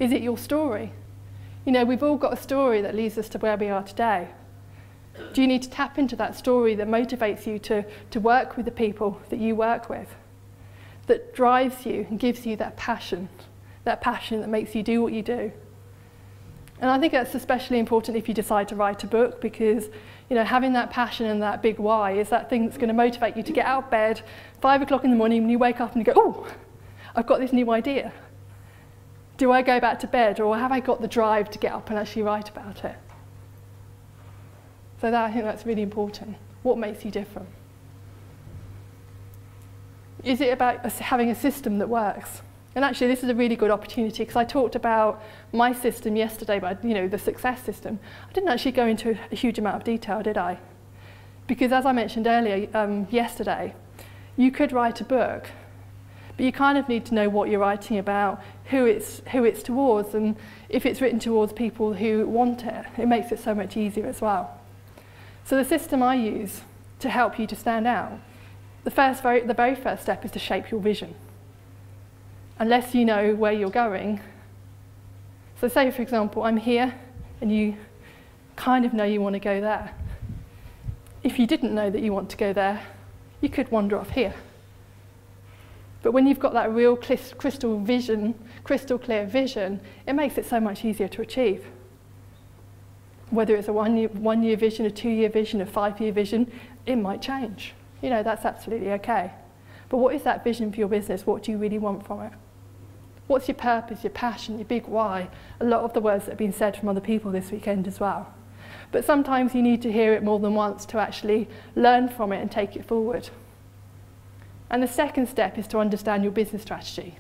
Is it your story? You know, we've all got a story that leads us to where we are today. Do you need to tap into that story that motivates you to work with the people that you work with, that drives you and gives you that passion that makes you do what you do? And I think that's especially important if you decide to write a book, because you know, having that passion and that big why is that thing that's going to motivate you to get out of bed 5 o'clock in the morning when you wake up and you go, oh, I've got this new idea. Do I go back to bed, or have I got the drive to get up and actually write about it? So I think that's really important. What makes you different? Is it about having a system that works? And actually, this is a really good opportunity, because I talked about my system yesterday, but you know, the success system. I didn't actually go into a huge amount of detail, did I? Because as I mentioned earlier, yesterday, you could write a book, but you kind of need to know what you're writing about, who it's towards, and if it's written towards people who want it, it makes it so much easier as well. So the system I use to help you to stand out, the very first step is to shape your vision. Unless you know where you're going. So say, for example, I'm here, and you kind of know you want to go there. If you didn't know that you want to go there, you could wander off here. But when you've got that real crystal clear vision, it makes it so much easier to achieve. Whether it's a one-year vision, a 2-year vision, a 5-year vision, it might change. You know, that's absolutely okay. But what is that vision for your business? What do you really want from it? What's your purpose, your passion, your big why? A lot of the words that have been said from other people this weekend as well. But sometimes you need to hear it more than once to actually learn from it and take it forward. And the second step is to understand your business strategy.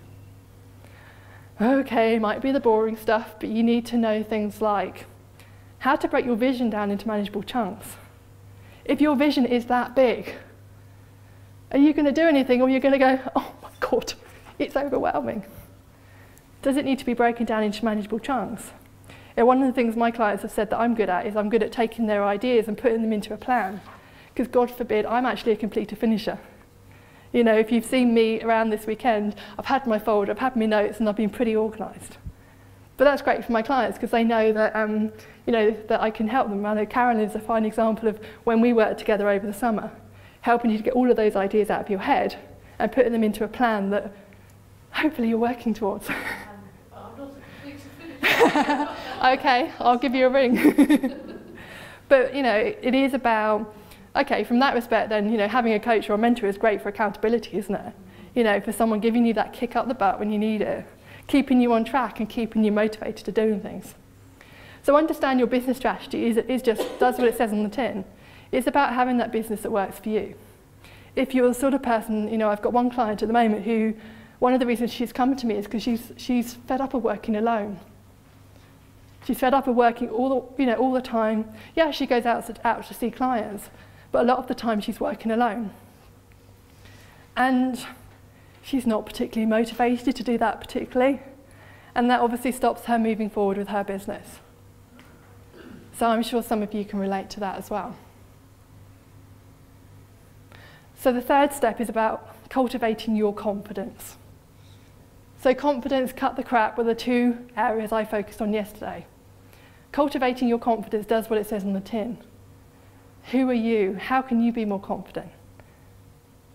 Okay, might be the boring stuff, but you need to know things like how to break your vision down into manageable chunks. If your vision is that big, are you going to do anything, or you're going to go, oh my God, it's overwhelming? Does it need to be broken down into manageable chunks? And one of the things my clients have said that I'm good at is I'm good at taking their ideas and putting them into a plan. Because God forbid, I'm actually a completer finisher. You know, if you've seen me around this weekend, I've had my folder, I've had my notes, and I've been pretty organised. But that's great for my clients, because they know that, you know, that I can help them. I know Carolyn is a fine example of when we worked together over the summer, helping you to get all of those ideas out of your head and putting them into a plan that hopefully you're working towards. Okay, I'll give you a ring. But, you know, it is about, okay, from that respect then, you know, having a coach or a mentor is great for accountability, isn't it? You know, for someone giving you that kick up the butt when you need it, keeping you on track and keeping you motivated to doing things. So understand your business strategy does what it says on the tin. It's about having that business that works for you. If you're the sort of person, you know, I've got one client at the moment who, one of the reasons she's come to me is because she's fed up of working alone. She's fed up of working all the time. Yeah, she goes out to see clients, but a lot of the time she's working alone. And she's not particularly motivated to do that particularly. And that obviously stops her moving forward with her business. So I'm sure some of you can relate to that as well. So the third step is about cultivating your confidence. So confidence, cut the crap were the two areas I focused on yesterday. Cultivating your confidence does what it says on the tin. Who are you? How can you be more confident?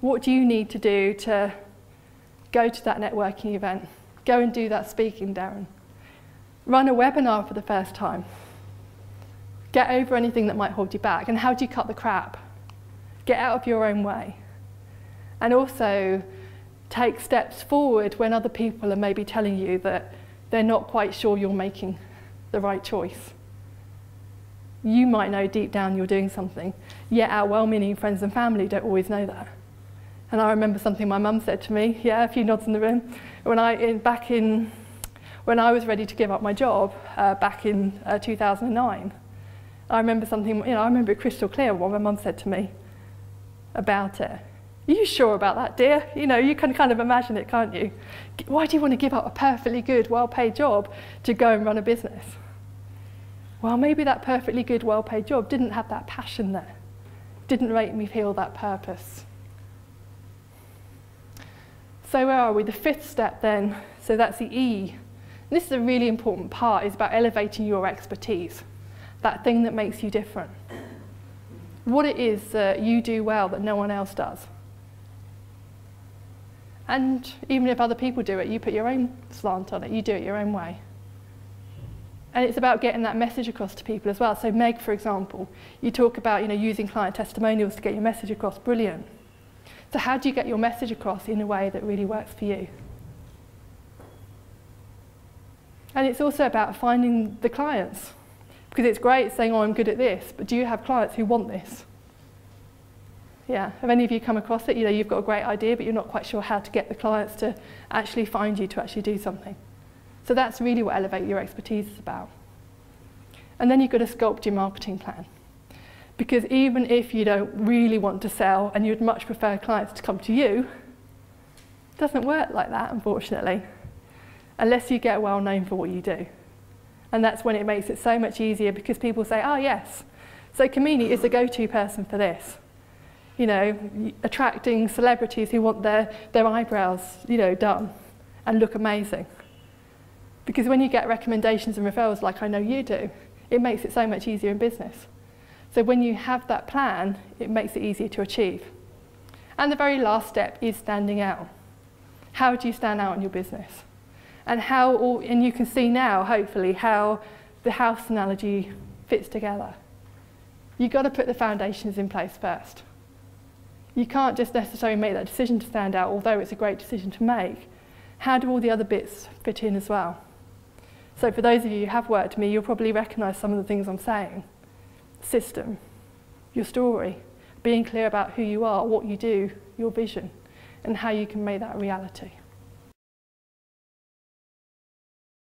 What do you need to do to go to that networking event? Go and do that speaking, Darren. Run a webinar for the first time. Get over anything that might hold you back. And how do you cut the crap? Get out of your own way. And also take steps forward when other people are maybe telling you that they're not quite sure you're making the right choice. You might know deep down you're doing something, yet our well-meaning friends and family don't always know that. And I remember something my mum said to me, yeah, a few nods in the room, when I was ready to give up my job back in 2009. I remember something, you know, I remember it crystal clear what my mum said to me about it. Are you sure about that, dear? You know, you can kind of imagine it, can't you? Why do you want to give up a perfectly good, well-paid job to go and run a business? Well, maybe that perfectly good, well-paid job didn't have that passion there, didn't make me feel that purpose. So where are we? The fifth step then, so that's the E, And this is a really important part, is about elevating your expertise, that thing that makes you different. What it is that you do well that no one else does. And even if other people do it, you put your own slant on it, you do it your own way. And it's about getting that message across to people as well. So Meg, for example, you talk about using client testimonials to get your message across, brilliant. So how do you get your message across in a way that really works for you? And it's also about finding the clients. Because it's great saying, oh, I'm good at this, but do you have clients who want this? Yeah, have any of you come across it? You've got a great idea, but you're not quite sure how to get the clients to actually find you to actually do something. So that's really what Elevate Your Expertise is about. And then you've got to sculpt your marketing plan. Because even if you don't really want to sell and you'd much prefer clients to come to you, it doesn't work like that, unfortunately, unless you get well known for what you do. And that's when it makes it so much easier, because people say, oh yes, so Kamini is the go-to person for this. Attracting celebrities who want their eyebrows, done and look amazing. Because when you get recommendations and referrals like I know you do, it makes it so much easier in business. So when you have that plan, it makes it easier to achieve. And the very last step is standing out. How do you stand out in your business? And and you can see now, hopefully, how the house analogy fits together. You've got to put the foundations in place first. You can't just necessarily make that decision to stand out, although it's a great decision to make. How do all the other bits fit in as well? So for those of you who have worked with me, you'll probably recognise some of the things I'm saying. System, your story, being clear about who you are, what you do, your vision, and how you can make that a reality.